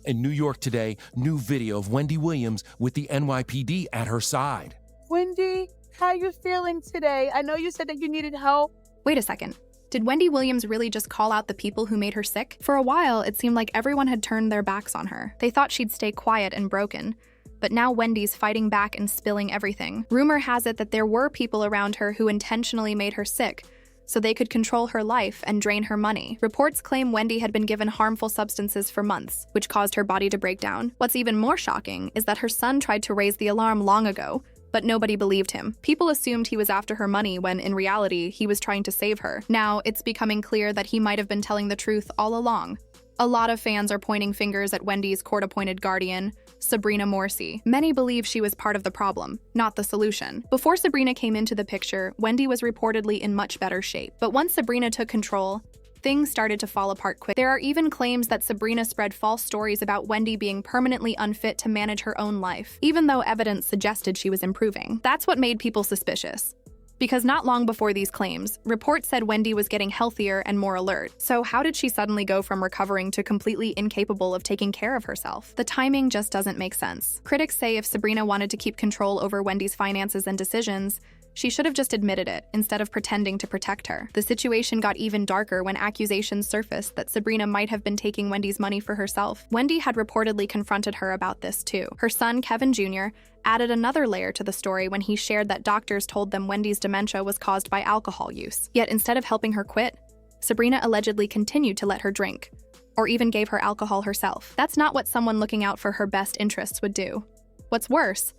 In New York today, new video of Wendy Williams with the NYPD at her side. Wendy, how you feeling today? I know you said that you needed help. Wait a second. Did Wendy Williams really just call out the people who made her sick? For a while, it seemed like everyone had turned their backs on her. They thought she'd stay quiet and broken. But now Wendy's fighting back and spilling everything. Rumor has it that there were people around her who intentionally made her sick, so they could control her life and drain her money. Reports claim Wendy had been given harmful substances for months, which caused her body to break down. What's even more shocking is that her son tried to raise the alarm long ago, but nobody believed him. People assumed he was after her money when, in reality, he was trying to save her. Now, it's becoming clear that he might have been telling the truth all along. A lot of fans are pointing fingers at Wendy's court-appointed guardian, Sabrina Morsi. Many believe she was part of the problem, not the solution. Before Sabrina came into the picture, Wendy was reportedly in much better shape. But once Sabrina took control, things started to fall apart quick. There are even claims that Sabrina spread false stories about Wendy being permanently unfit to manage her own life, even though evidence suggested she was improving. That's what made people suspicious. Because not long before these claims, reports said Wendy was getting healthier and more alert. So how did she suddenly go from recovering to completely incapable of taking care of herself? The timing just doesn't make sense. Critics say if Sabrina wanted to keep control over Wendy's finances and decisions, she should have just admitted it instead of pretending to protect her. The situation got even darker when accusations surfaced that Sabrina might have been taking Wendy's money for herself. Wendy had reportedly confronted her about this too. Her son, Kevin Jr., added another layer to the story when he shared that doctors told them Wendy's dementia was caused by alcohol use. Yet instead of helping her quit, Sabrina allegedly continued to let her drink, or even gave her alcohol herself. That's not what someone looking out for her best interests would do. What's worse,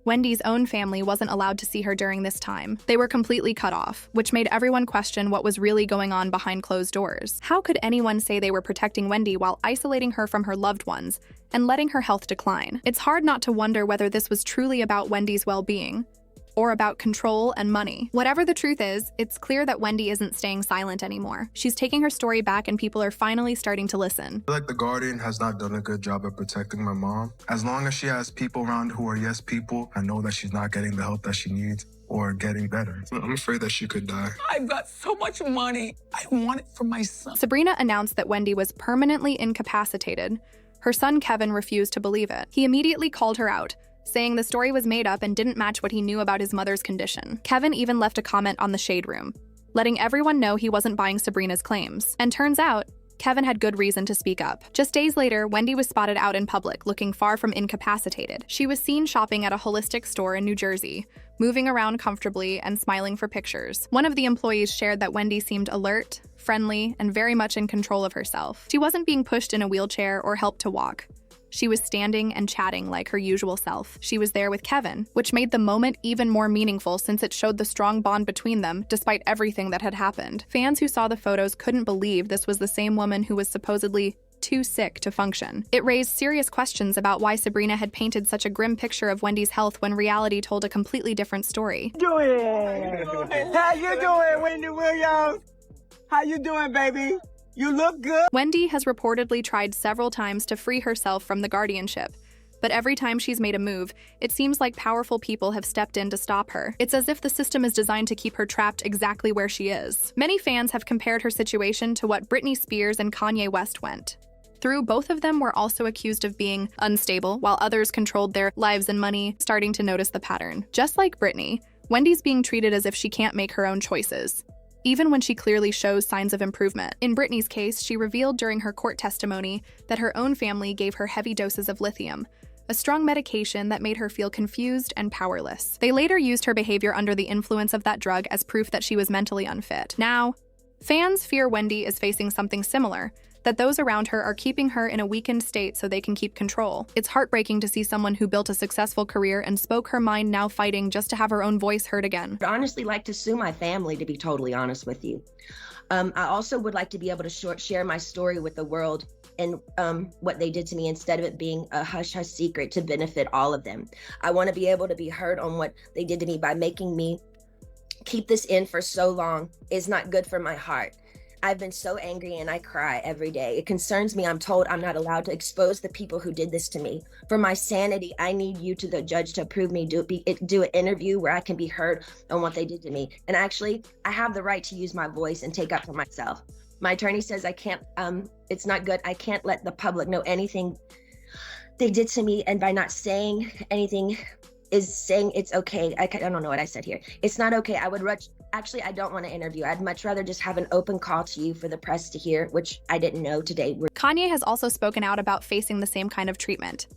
Wendy's own family wasn't allowed to see her during this time. They were completely cut off, which made everyone question what was really going on behind closed doors. How could anyone say they were protecting Wendy while isolating her from her loved ones and letting her health decline? It's hard not to wonder whether this was truly about Wendy's well-being, or about control and money. Whatever the truth is, it's clear that Wendy isn't staying silent anymore. She's taking her story back and people are finally starting to listen. I feel like the Guardian has not done a good job of protecting my mom. As long as she has people around who are yes people, I know that she's not getting the help that she needs or getting better. I'm afraid that she could die. I've got so much money. I want it for my son. Sabrina announced that Wendy was permanently incapacitated. Her son Kevin refused to believe it. He immediately called her out, saying the story was made up and didn't match what he knew about his mother's condition. Kevin even left a comment on the Shade Room, letting everyone know he wasn't buying Sabrina's claims. And turns out, Kevin had good reason to speak up. Just days later, Wendy was spotted out in public, looking far from incapacitated. She was seen shopping at a holistic store in New Jersey, moving around comfortably and smiling for pictures. One of the employees shared that Wendy seemed alert, friendly, and very much in control of herself. She wasn't being pushed in a wheelchair or helped to walk. She was standing and chatting like her usual self. She was there with Kevin, which made the moment even more meaningful since it showed the strong bond between them despite everything that had happened. Fans who saw the photos couldn't believe this was the same woman who was supposedly too sick to function. It raised serious questions about why Sabrina had painted such a grim picture of Wendy's health when reality told a completely different story. How you doing, Wendy Williams? How you doing, baby? You look good. Wendy has reportedly tried several times to free herself from the guardianship, but every time she's made a move, it seems like powerful people have stepped in to stop her. It's as if the system is designed to keep her trapped exactly where she is. Many fans have compared her situation to what Britney Spears and Kanye West went through. Both of them were also accused of being unstable, while others controlled their lives and money, starting to notice the pattern. Just like Britney, Wendy's being treated as if she can't make her own choices, even when she clearly shows signs of improvement. In Britney's case, she revealed during her court testimony that her own family gave her heavy doses of lithium, a strong medication that made her feel confused and powerless. They later used her behavior under the influence of that drug as proof that she was mentally unfit. Now, fans fear Wendy is facing something similar, that those around her are keeping her in a weakened state so they can keep control. It's heartbreaking to see someone who built a successful career and spoke her mind now fighting just to have her own voice heard again. I'd honestly like to sue my family, to be totally honest with you. I also would like to be able to share my story with the world and what they did to me instead of it being a hush-hush secret to benefit all of them. I want to be able to be heard on what they did to me by making me keep this in for so long is not good for my heart. I've been so angry and I cry every day. It concerns me. I'm told I'm not allowed to expose the people who did this to me. For my sanity, I need you to the judge to approve me, do an interview where I can be heard on what they did to me. And actually, I have the right to use my voice and take up for myself. My attorney says I can't, it's not good. I can't let the public know anything they did to me, and by not saying anything is saying it's okay. I don't know what I said here. It's not okay. Actually, I don't want to interview. I'd much rather just have an open call to you for the press to hear, which I didn't know today. Kanye has also spoken out about facing the same kind of treatment.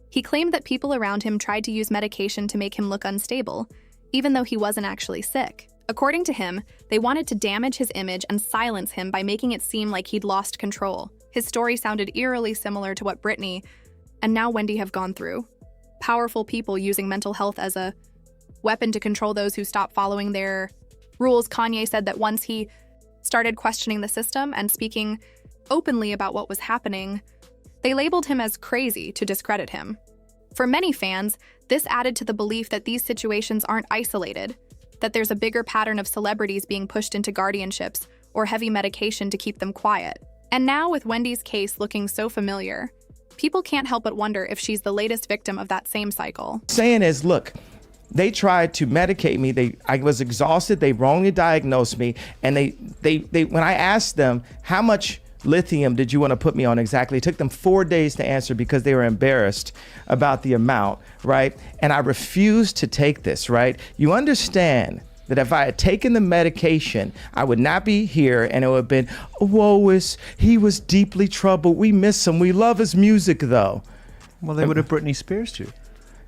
He claimed that people around him tried to use medication to make him look unstable, even though he wasn't actually sick. According to him, they wanted to damage his image and silence him by making it seem like he'd lost control. His story sounded eerily similar to what Britney and now Wendy have gone through. Powerful people using mental health as a weapon to control those who stop following their rules. Kanye said that once he started questioning the system and speaking openly about what was happening, they labeled him as crazy to discredit him. For many fans, this added to the belief that these situations aren't isolated, that there's a bigger pattern of celebrities being pushed into guardianships or heavy medication to keep them quiet. And now, with Wendy's case looking so familiar, people can't help but wonder if she's the latest victim of that same cycle. Saying is, look, they tried to medicate me. I was exhausted. They wrongly diagnosed me. And they when I asked them, how much lithium did you want to put me on exactly? It took them 4 days to answer because they were embarrassed about the amount, right? And I refused to take this, right? You understand that if I had taken the medication, I would not be here, and it would have been, he was deeply troubled. We miss him. We love his music, though. Well, they would have Britney Spears too.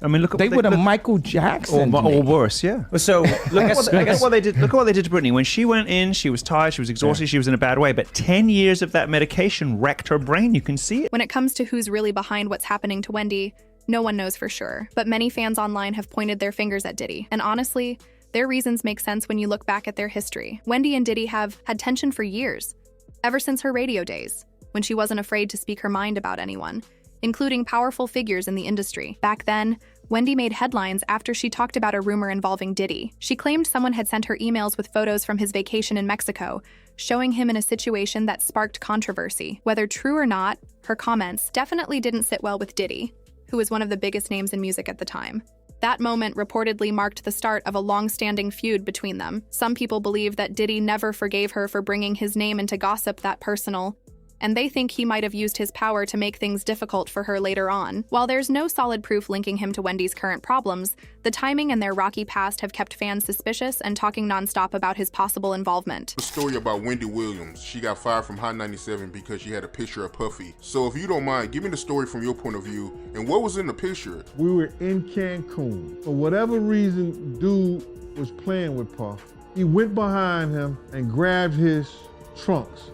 I mean, look at they would have Michael Jackson or worse, yeah. So look at what they did. Look at what they did to Britney. When she went in, she was tired, she was exhausted, she was in a bad way. But 10 years of that medication wrecked her brain. You can see it. When it comes to who's really behind what's happening to Wendy, no one knows for sure. But many fans online have pointed their fingers at Diddy. And honestly, their reasons make sense when you look back at their history. Wendy and Diddy have had tension for years, ever since her radio days, when she wasn't afraid to speak her mind about anyone, including powerful figures in the industry. Back then, Wendy made headlines after she talked about a rumor involving Diddy. She claimed someone had sent her emails with photos from his vacation in Mexico, showing him in a situation that sparked controversy. Whether true or not, her comments definitely didn't sit well with Diddy, who was one of the biggest names in music at the time. That moment reportedly marked the start of a long-standing feud between them. Some people believe that Diddy never forgave her for bringing his name into gossip that personal, and they think he might have used his power to make things difficult for her later on. While there's no solid proof linking him to Wendy's current problems, the timing and their rocky past have kept fans suspicious and talking nonstop about his possible involvement. A story about Wendy Williams. She got fired from Hot 97 because she had a picture of Puffy. So if you don't mind, give me the story from your point of view, and what was in the picture? We were in Cancun. For whatever reason, dude was playing with Puff. He went behind him and grabbed his trunks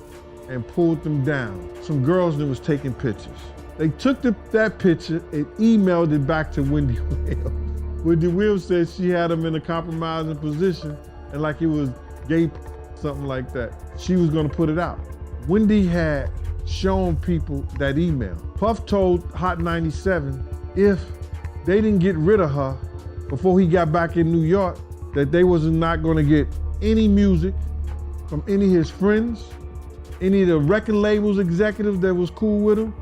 and pulled them down. Some girls that was taking pictures. They took that picture and emailed it back to Wendy Williams. Wendy Williams said she had him in a compromising position and like it was gay, something like that. She was gonna put it out. Wendy had shown people that email. Puff told Hot 97 if they didn't get rid of her before he got back in New York, that they was not gonna get any music from any of his friends, any of the record labels executives that was cool with him.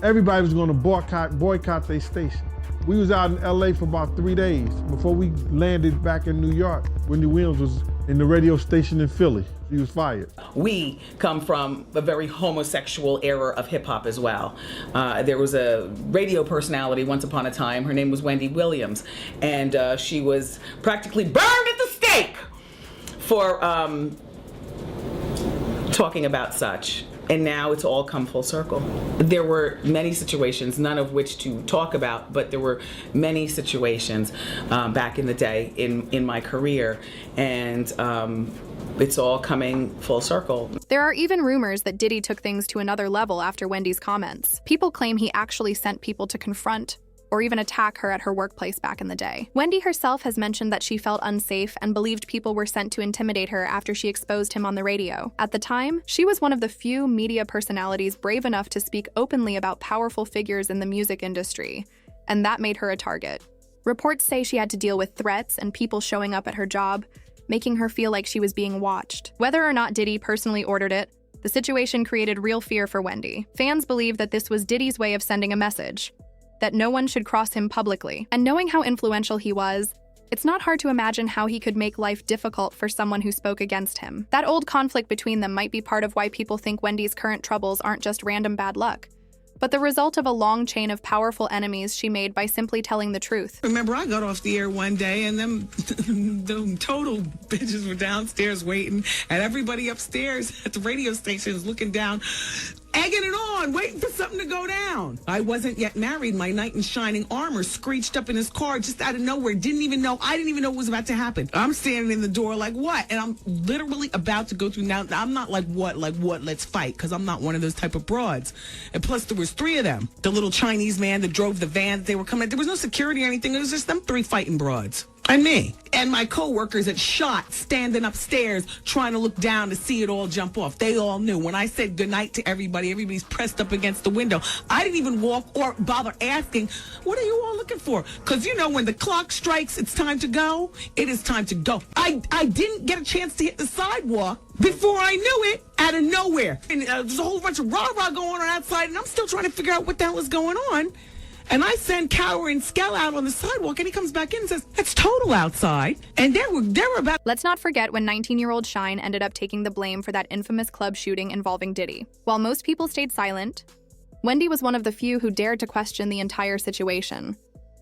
Everybody was gonna boycott their station. We was out in LA for about 3 days before we landed back in New York. Wendy Williams was in the radio station in Philly. She was fired. We come from a very homosexual era of hip hop as well. There was a radio personality once upon a time. Her name was Wendy Williams, and she was practically burned at the stake for talking about such. And now it's all come full circle. There were many situations, none of which to talk about, but there were many situations back in the day in my career, and it's all coming full circle. There are even rumors that Diddy took things to another level after Wendy's comments. People claim he actually sent people to confront or even attack her at her workplace back in the day. Wendy herself has mentioned that she felt unsafe and believed people were sent to intimidate her after she exposed him on the radio. At the time, she was one of the few media personalities brave enough to speak openly about powerful figures in the music industry, and that made her a target. Reports say she had to deal with threats and people showing up at her job, making her feel like she was being watched. Whether or not Diddy personally ordered it, the situation created real fear for Wendy. Fans believe that this was Diddy's way of sending a message, that no one should cross him publicly. And knowing how influential he was, it's not hard to imagine how he could make life difficult for someone who spoke against him. That old conflict between them might be part of why people think Wendy's current troubles aren't just random bad luck, but the result of a long chain of powerful enemies she made by simply telling the truth. Remember, I got off the air one day and them total bitches were downstairs waiting, and everybody upstairs at the radio station is looking down, egging it on, waiting for something to go down. I wasn't yet married. My knight in shining armor screeched up in his car just out of nowhere. I didn't even know what was about to happen. I'm standing in the door like, what? And I'm literally about to go through. Now, I'm not like, what, let's fight, because I'm not one of those type of broads. And plus, there was 3 of them. The little Chinese man that drove the van that they were coming. There was no security or anything. It was just them 3 fighting broads. And me. And my coworkers had shot standing upstairs trying to look down to see it all jump off. They all knew. When I said goodnight to everybody, everybody's pressed up against the window. I didn't even walk or bother asking, what are you all looking for? Because, you know, when the clock strikes, it's time to go. It is time to go. I didn't get a chance to hit the sidewalk before I knew it, out of nowhere. And there's a whole bunch of rah-rah going on outside, and I'm still trying to figure out what the hell is going on. And I send Cower and Skell out on the sidewalk, and he comes back in and says, it's total outside. And they were about... Let's not forget when 19-year-old Shine ended up taking the blame for that infamous club shooting involving Diddy. While most people stayed silent, Wendy was one of the few who dared to question the entire situation.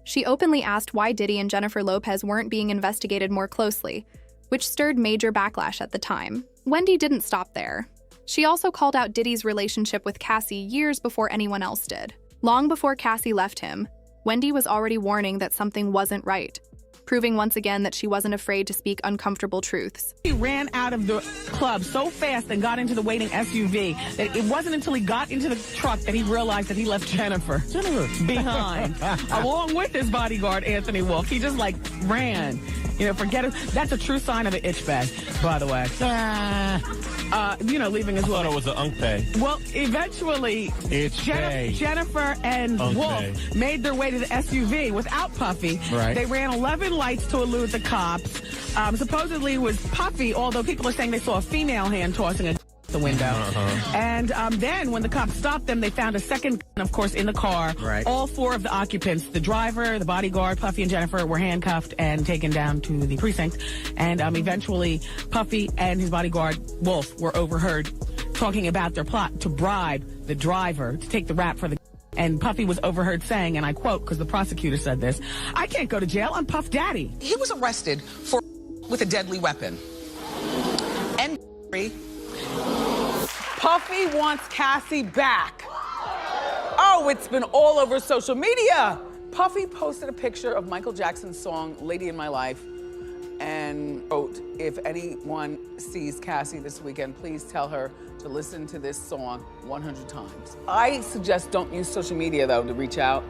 She openly asked why Diddy and Jennifer Lopez weren't being investigated more closely, which stirred major backlash at the time. Wendy didn't stop there. She also called out Diddy's relationship with Cassie years before anyone else did. Long before Cassie left him, Wendy was already warning that something wasn't right, proving once again that she wasn't afraid to speak uncomfortable truths. He ran out of the club so fast and got into the waiting SUV that it wasn't until he got into the truck that he realized that he left Jennifer behind, along with his bodyguard, Anthony Wolf. He just, ran. You know, forget it. That's a true sign of an itch bag, by the way. Leaving his I thought it was an unk pay. Well, eventually, Jennifer and Wolf made their way to the SUV without Puffy. Right. They ran 11 lights to elude the cops. Supposedly it was Puffy, although people are saying they saw a female hand tossing a the window. And then when the cops stopped them, they found a second gun, of course, in the car. Right. All 4 of the occupants, the driver, the bodyguard, Puffy and Jennifer, were handcuffed and taken down to the precinct. And eventually, Puffy and his bodyguard, Wolf, were overheard talking about their plot to bribe the driver to take the rap for the... And Puffy was overheard saying, and I quote, because the prosecutor said this, "I can't go to jail, I'm Puff Daddy." He was arrested with a deadly weapon. And Puffy wants Cassie back. Oh, it's been all over social media. Puffy posted a picture of Michael Jackson's song, Lady in My Life, and wrote, if anyone sees Cassie this weekend, please tell her to listen to this song 100 times. I suggest don't use social media, though, to reach out.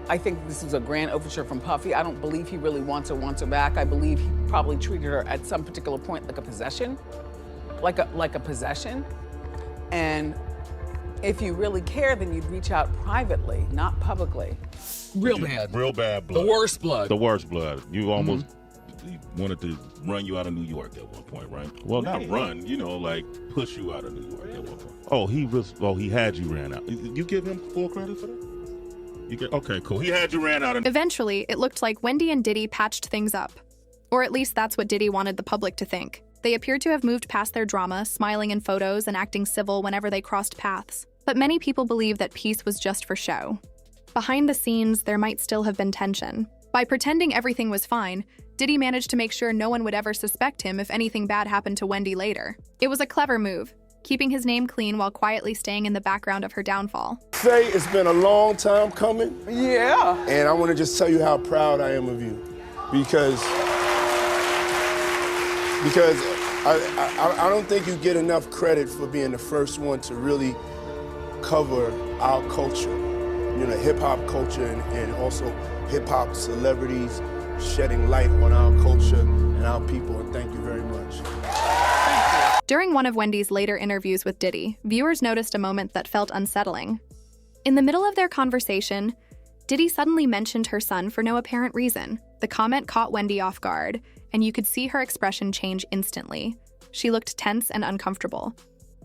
I think this is a grand overture from Puffy. I don't believe he really wants her back. I believe he probably treated her at some particular point like a possession, like a possession. And if you really care, then you'd reach out privately, not publicly. Real bad blood. The worst blood. The worst blood. You almost wanted to run you out of New York at one point, right? Well, not run, push you out of New York at one point. He had you ran out. You give him full credit for that? Okay, cool. He had you ran out. Eventually, it looked like Wendy and Diddy patched things up. Or at least that's what Diddy wanted the public to think. They appeared to have moved past their drama, smiling in photos and acting civil whenever they crossed paths. But many people believe that peace was just for show. Behind the scenes, there might still have been tension. By pretending everything was fine, Diddy managed to make sure no one would ever suspect him if anything bad happened to Wendy later. It was a clever move, keeping his name clean while quietly staying in the background of her downfall. Faye, it's been a long time coming. Yeah. And I want to just tell you how proud I am of you. Because I don't think you get enough credit for being the first one to really cover our culture, hip-hop culture and also hip-hop celebrities shedding light on our culture and our people, and thank you very much. During one of Wendy's later interviews with Diddy, viewers noticed a moment that felt unsettling. In the middle of their conversation, Diddy suddenly mentioned her son for no apparent reason. The comment caught Wendy off guard, and you could see her expression change instantly. She looked tense and uncomfortable.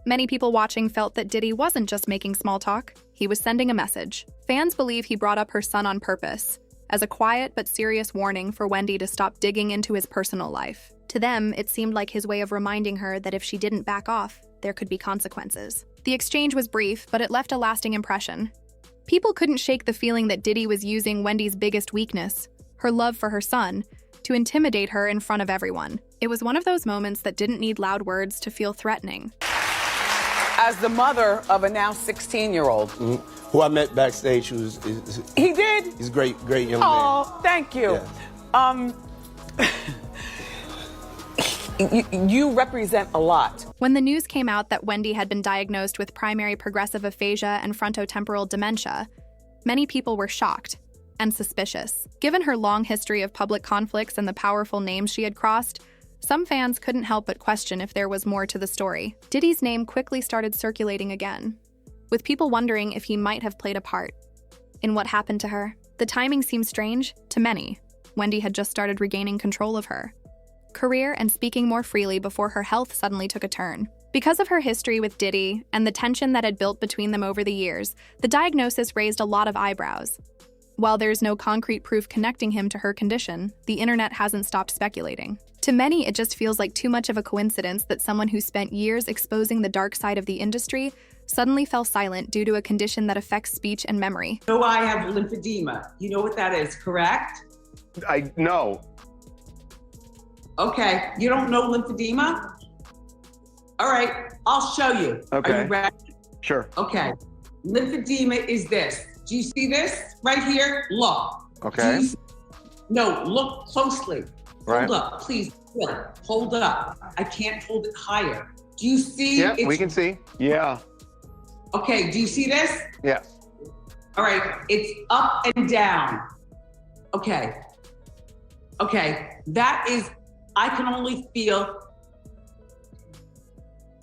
Many people watching felt that Diddy wasn't just making small talk, he was sending a message. Fans believe he brought up her son on purpose, as a quiet but serious warning for Wendy to stop digging into his personal life. To them, it seemed like his way of reminding her that if she didn't back off, there could be consequences. The exchange was brief, but it left a lasting impression. People couldn't shake the feeling that Diddy was using Wendy's biggest weakness, her love for her son, to intimidate her in front of everyone. It was one of those moments that didn't need loud words to feel threatening. As the mother of a now 16-year-old. Who I met backstage, He did? He's a great young man. Oh, thank you. Yeah. You represent a lot. When the news came out that Wendy had been diagnosed with primary progressive aphasia and frontotemporal dementia, many people were shocked and suspicious. Given her long history of public conflicts and the powerful names she had crossed, some fans couldn't help but question if there was more to the story. Diddy's name quickly started circulating again, with people wondering if he might have played a part in what happened to her. The timing seemed strange to many. Wendy had just started regaining control of her career and speaking more freely before her health suddenly took a turn. Because of her history with Diddy and the tension that had built between them over the years, the diagnosis raised a lot of eyebrows. While there's no concrete proof connecting him to her condition, the internet hasn't stopped speculating. To many, it just feels like too much of a coincidence that someone who spent years exposing the dark side of the industry suddenly fell silent due to a condition that affects speech and memory. So I have lymphedema. You know what that is, correct? I know. Okay, you don't know lymphedema? All right, I'll show you. Okay. Are you ready? Sure. Okay, lymphedema is this. Do you see this right here? Look. Okay. No, look closely. Right. Hold up, please. Hold up. I can't hold it higher. Do you see? Yeah, we can see. Yeah. Okay, do you see this? Yeah. All right, it's up and down. Okay. Okay, that is, I can only feel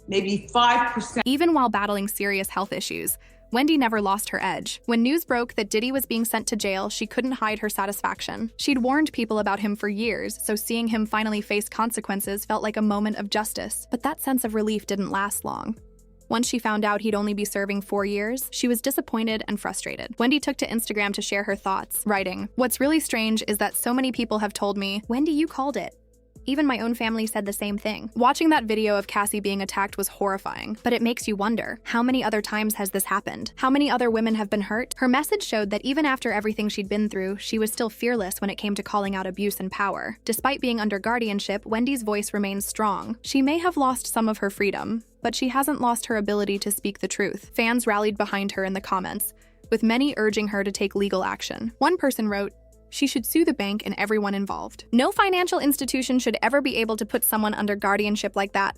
maybe 5%. Even while battling serious health issues, Wendy never lost her edge. When news broke that Diddy was being sent to jail, she couldn't hide her satisfaction. She'd warned people about him for years, so seeing him finally face consequences felt like a moment of justice. But that sense of relief didn't last long. Once she found out he'd only be serving 4 years, she was disappointed and frustrated. Wendy took to Instagram to share her thoughts, writing, "What's really strange is that so many people have told me, 'Wendy, you called it.' Even my own family said the same thing." Watching that video of Cassie being attacked was horrifying, but it makes you wonder, how many other times has this happened? How many other women have been hurt? Her message showed that even after everything she'd been through, she was still fearless when it came to calling out abuse and power. Despite being under guardianship, Wendy's voice remains strong. She may have lost some of her freedom, but she hasn't lost her ability to speak the truth. Fans rallied behind her in the comments, with many urging her to take legal action. One person wrote, "She should sue the bank and everyone involved. No financial institution should ever be able to put someone under guardianship like that."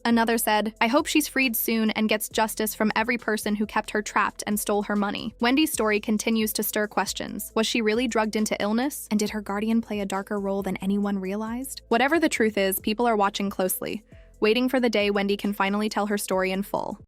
Another said, "I hope she's freed soon and gets justice from every person who kept her trapped and stole her money." Wendy's story continues to stir questions. Was she really drugged into illness? And did her guardian play a darker role than anyone realized? Whatever the truth is, people are watching closely, waiting for the day Wendy can finally tell her story in full.